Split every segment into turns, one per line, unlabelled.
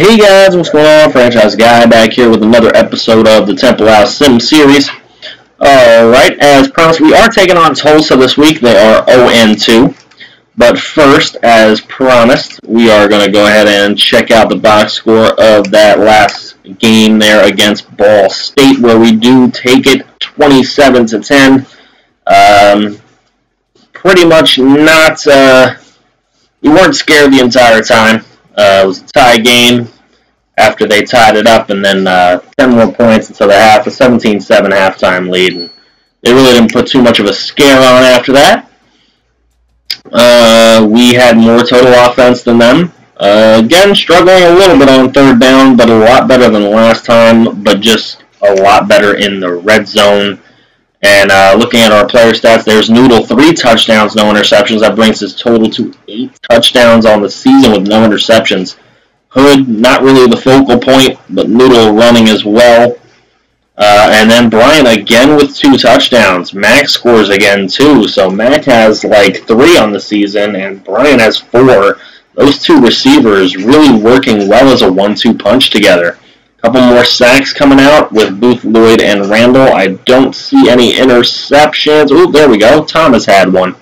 Hey guys, what's going on? Franchise Guy back here with another episode of the Temple House Sim Series. Alright, as promised, we are taking on Tulsa this week. They are 0-2. But first, as promised, we are going to go ahead and check out the box score of that last game there against Ball State, where we do take it 27-10. Pretty much not, we weren't scared the entire time. It was a tie game after they tied it up, and then 10 more points until the half, a 17-7 halftime lead. And they really didn't put too much of a scare on after that. We had more total offense than them. Again, struggling a little bit on third down, but a lot better than last time, but just a lot better in the red zone. And looking at our player stats, there's Noodle, 3 touchdowns, no interceptions. That brings his total to 8 touchdowns on the season with no interceptions. Hood, not really the focal point, but Noodle running as well. And then Brian again with 2 touchdowns. Mac scores again too. So Mac has like 3 on the season, and Brian has 4. Those 2 receivers really working well as a 1-2 punch together. Couple more sacks coming out with Booth, Lloyd, and Randall. I don't see any interceptions. Oh, there we go. Thomas had one.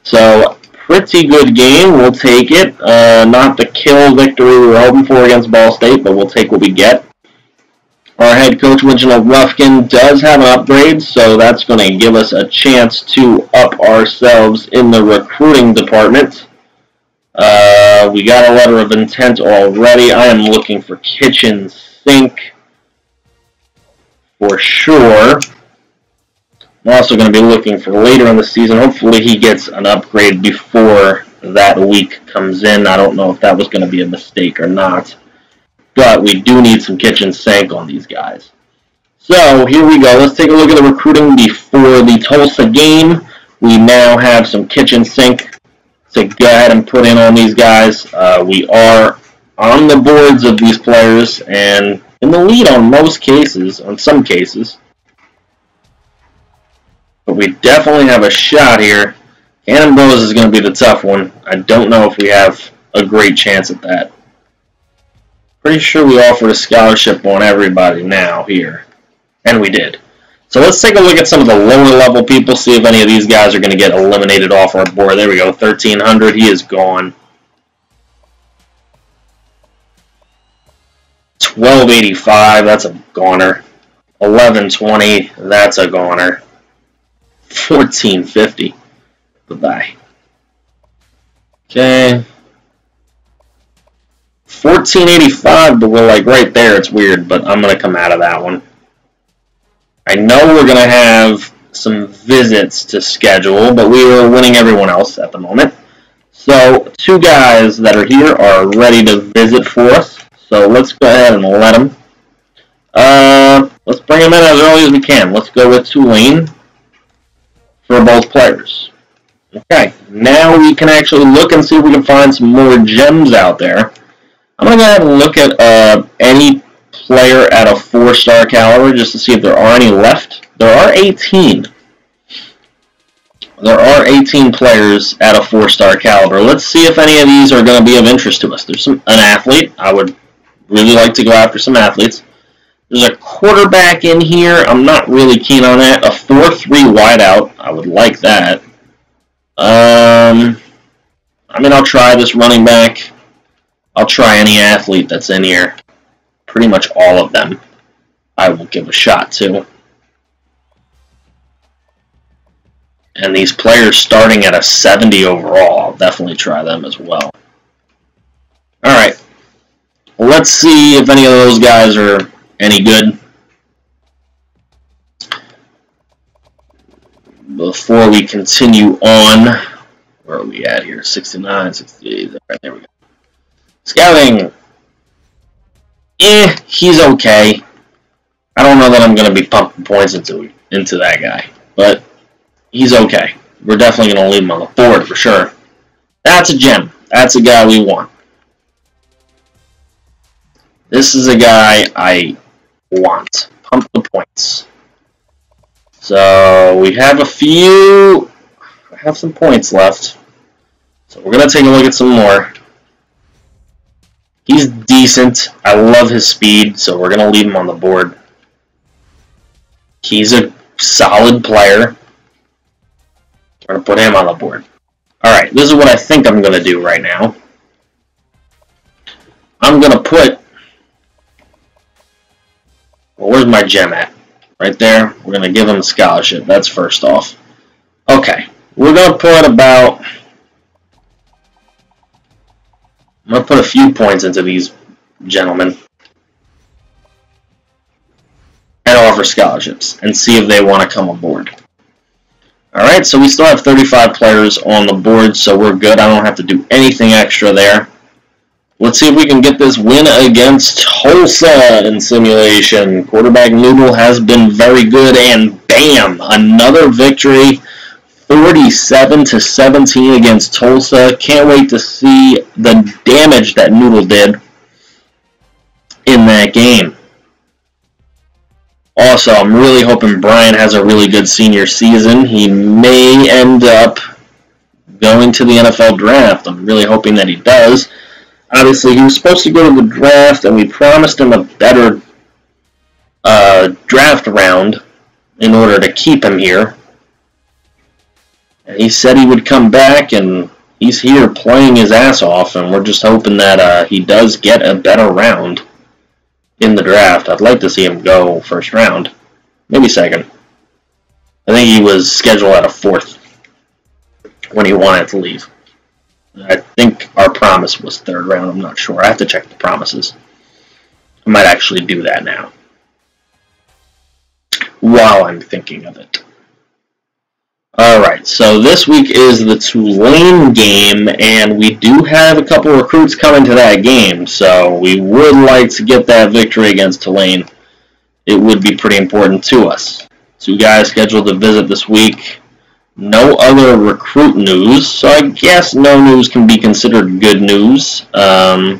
So, pretty good game. We'll take it. Not the kill victory we were hoping for against Ball State, but we'll take what we get. Our head coach, Reginald Ruffkin, does have an upgrade, so that's going to give us a chance to up ourselves in the recruiting department. We got a letter of intent already. I am looking for kitchen sink for sure. I'm also going to be looking for later in the season. Hopefully he gets an upgrade before that week comes in. I don't know if that was going to be a mistake or not. But we do need some kitchen sink on these guys. So here we go. Let's take a look at the recruiting before the Tulsa game. We now have some kitchen sink to go ahead and put in on these guys. We are on the boards of these players and in the lead on most cases, on some cases. But we definitely have a shot here. Cannon Bros is going to be the tough one. I don't know if we have a great chance at that. Pretty sure we offered a scholarship on everybody now here. And we did. So let's take a look at some of the lower level people, see if any of these guys are going to get eliminated off our board. There we go, 1,300. He is gone. 1285, that's a goner. 1120, that's a goner. 1450. Bye-bye. Okay. 1485, but we're like right there. It's weird, but I'm going to come out of that one. I know we're going to have some visits to schedule, but we are winning everyone else at the moment. So 2 guys that are here are ready to visit for us. So let's go ahead and let them. Let's bring them in as early as we can. Let's go with Tulane for both players. Okay, now we can actually look and see if we can find some more gems out there. I'm going to go ahead and look at any player at a 4-star caliber just to see if there are any left. There are 18. There are 18 players at a 4-star caliber. Let's see if any of these are going to be of interest to us. There's an athlete. I would really like to go after some athletes. There's a quarterback in here. I'm not really keen on that. A 4-3 wideout. I would like that. I mean, I'll try this running back. I'll try any athlete that's in here. Pretty much all of them I will give a shot to. And these players starting at a 70 overall, I'll definitely try them as well. Alright. Let's see if any of those guys are any good before we continue on. Where are we at here? 69, 68. Right, there we go. Scouting. He's okay. I don't know that I'm going to be pumping points into that guy, but he's okay. We're definitely going to leave him on the board for sure. That's a gem. That's a guy we want. This is a guy I want. Pump the points. So we have some points left. So we're going to take a look at some more. He's decent. I love his speed, so we're going to leave him on the board. He's a solid player. We're going to put him on the board. Alright, this is what I think I'm going to do right now. I'm going to put... Well, where's my gem at? Right there. We're going to give him a scholarship. That's first off. Okay. We're going to put about... I'm going to put a few points into these gentlemen. And offer scholarships. And see if they want to come aboard. Alright, so we still have 35 players on the board, so we're good. I don't have to do anything extra there. Let's see if we can get this win against Tulsa in simulation. Quarterback Noodle has been very good, and bam! Another victory. 47-17 against Tulsa. Can't wait to see the damage that Noodle did in that game. Also, I'm really hoping Brian has a really good senior season. He may end up going to the NFL draft. I'm really hoping that he does. Obviously, he was supposed to go to the draft, and we promised him a better draft round in order to keep him here. And he said he would come back, and he's here playing his ass off, and we're just hoping that he does get a better round in the draft. I'd like to see him go first round, maybe second. I think he was scheduled at a fourth when he wanted to leave. I think our promise was third round. I'm not sure. I have to check the promises. I might actually do that now while I'm thinking of it. Alright, so this week is the Tulane game, and we do have a couple recruits coming to that game, so we would like to get that victory against Tulane. It would be pretty important to us. 2 guys scheduled to visit this week. No other recruit news, so I guess no news can be considered good news at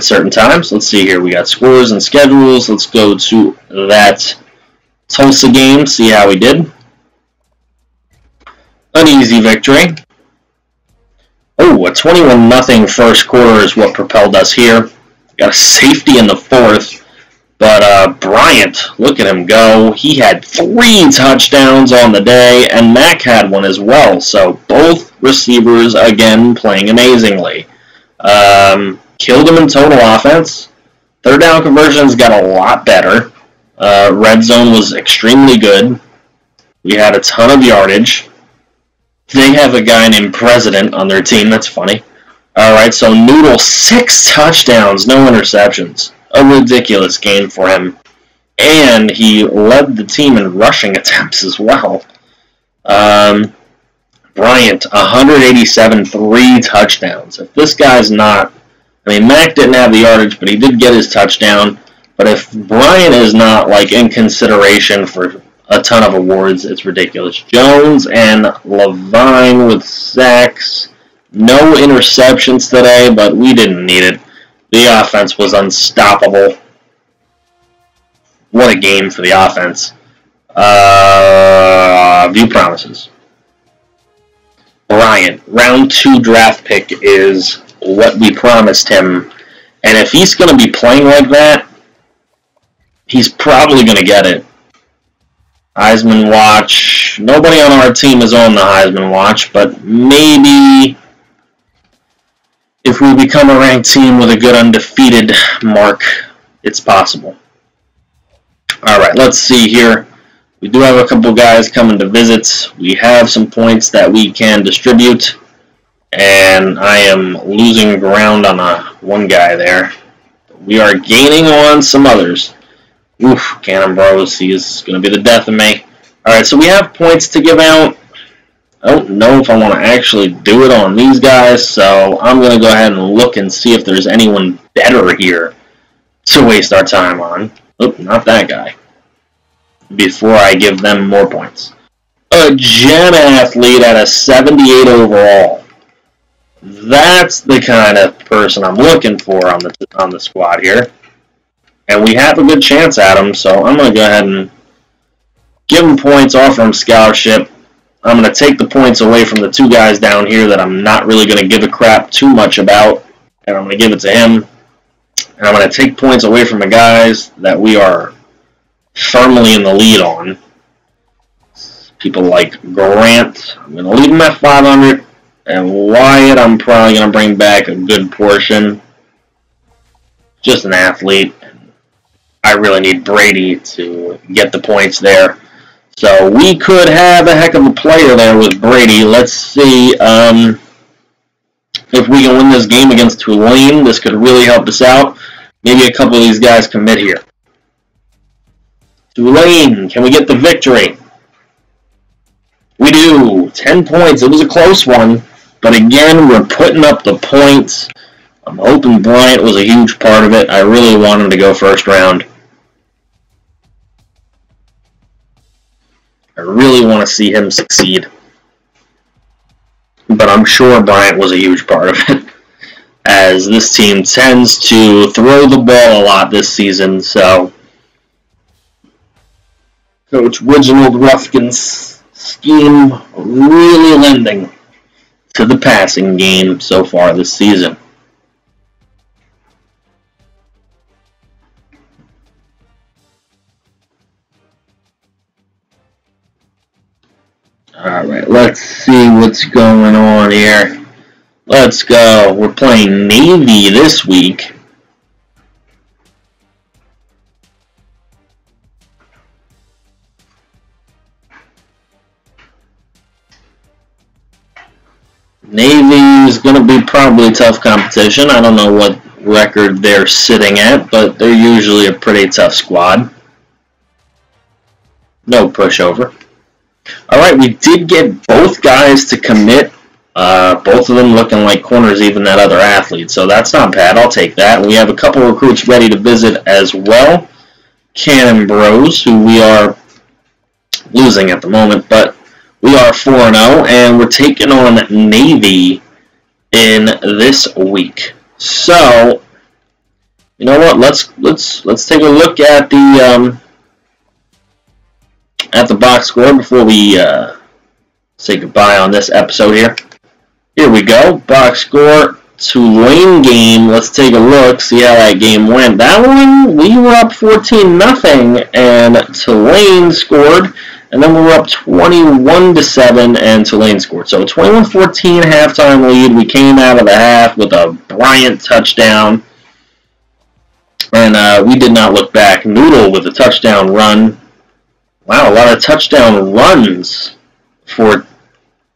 certain times. Let's see here. We got scores and schedules. Let's go to that Tulsa game, see how we did. An easy victory. Oh, a 21-0 first quarter is what propelled us here. Got a safety in the fourth. But Bryant, look at him go. He had 3 touchdowns on the day, and Mack had one as well. So both receivers, again, playing amazingly. Killed him in total offense. Third down conversions got a lot better. Red zone was extremely good. We had a ton of yardage. They have a guy named President on their team. That's funny. Alright, so Noodle, 6 touchdowns, no interceptions. A ridiculous game for him. And he led the team in rushing attempts as well. Bryant, 187, 3 touchdowns. If this guy's not... I mean, Mack didn't have the yardage, but he did get his touchdown. But if Bryant is not, like, in consideration for a ton of awards, it's ridiculous. Jones and Levine with sacks. No interceptions today, but we didn't need it. The offense was unstoppable. What a game for the offense. View promises. Bryant, round 2 draft pick is what we promised him. And if he's going to be playing like that, he's probably going to get it. Heisman watch. Nobody on our team is on the Heisman watch, but maybe if we become a ranked team with a good undefeated mark, it's possible. Alright, let's see here. We do have a couple guys coming to visit. We have some points that we can distribute, and I am losing ground on one guy there. We are gaining on some others. Oof, Cannon Bros, he is going to be the death of me. Alright, so we have points to give out. I don't know if I want to actually do it on these guys, so I'm going to go ahead and look and see if there's anyone better here to waste our time on. Oop, not that guy. Before I give them more points. A gem athlete at a 78 overall. That's the kind of person I'm looking for on the squad here. And we have a good chance at him, so I'm going to go ahead and give him points, offer him scholarship. I'm going to take the points away from the 2 guys down here that I'm not really going to give a crap too much about. and I'm going to give it to him. And I'm going to take points away from the guys that we are firmly in the lead on. People like Grant, I'm going to leave him at 500. And Wyatt, I'm probably going to bring back a good portion. Just an athlete. I really need Brady to get the points there. So we could have a heck of a player there with Brady. Let's see if we can win this game against Tulane. This could really help us out. Maybe a couple of these guys commit here. Tulane, can we get the victory? We do. 10 points. It was a close one. But again, we're putting up the points. I'm hoping Bryant was a huge part of it. I really want him to go first round. I really want to see him succeed. But I'm sure Bryant was a huge part of it, as this team tends to throw the ball a lot this season. So Coach Reginald Ruffkin's scheme really lending to the passing game so far this season. Alright, let's see what's going on here. Let's go. We're playing Navy this week. Navy is going to be probably tough competition. I don't know what record they're sitting at, but they're usually a pretty tough squad. No pushover. Alright, we did get both guys to commit. Both of them looking like corners, even that other athlete. So that's not bad. I'll take that. We have a couple recruits ready to visit as well. Cannon Bros, who we are losing at the moment, but we are 4-0, and we're taking on Navy in this week. So, you know what? Let's take a look at the box score before we say goodbye on this episode here. Here we go. Box score. Tulane game. Let's take a look. See how that game went. That one, we were up 14-0, and Tulane scored. And then we were up 21-7, and Tulane scored. So 21-14 halftime lead. We came out of the half with a Bryant touchdown. And we did not look back. Noodle with a touchdown run. Wow, a lot of touchdown runs for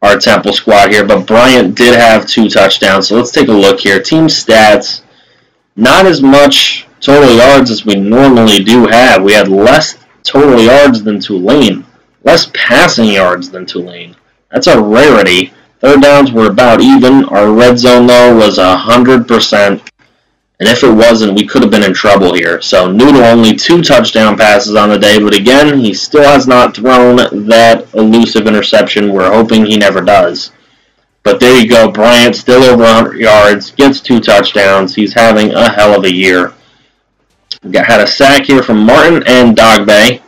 our Temple squad here, but Bryant did have 2 touchdowns. So let's take a look here. Team stats, not as much total yards as we normally do have. We had less total yards than Tulane, less passing yards than Tulane. That's a rarity. Third downs were about even. Our red zone, though, was 100%. And if it wasn't, we could have been in trouble here. So Noodle only 2 touchdown passes on the day, but again, he still has not thrown that elusive interception. We're hoping he never does. But there you go. Bryant still over 100 yards, gets 2 touchdowns. He's having a hell of a year. We had a sack here from Martin and Dogbe,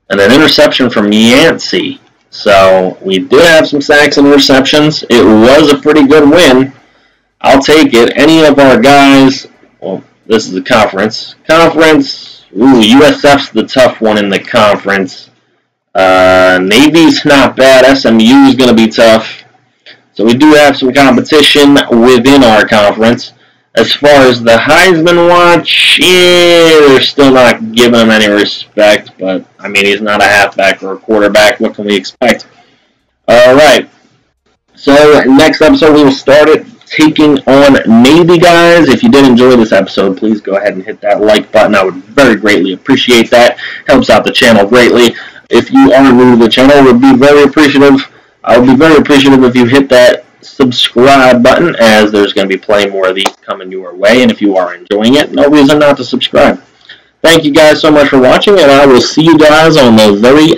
and an interception from Yancey. So we did have some sacks and interceptions. It was a pretty good win. I'll take it. Any of our guys... Well, this is the conference. USF's the tough one in the conference. Navy's not bad. SMU is going to be tough. So we do have some competition within our conference. As far as the Heisman watch, they're still not giving him any respect. But, I mean, he's not a halfback or a quarterback. What can we expect? Alright. So, next episode we will start it taking on Navy, guys. If you did enjoy this episode, please go ahead and hit that like button. I would very greatly appreciate that. Helps out the channel greatly. If you are new to the channel, I would be very appreciative. I would be very appreciative if you hit that subscribe button, as there's going to be plenty more of these coming your way. And if you are enjoying it, no reason not to subscribe. Thank you guys so much for watching, and I will see you guys on the very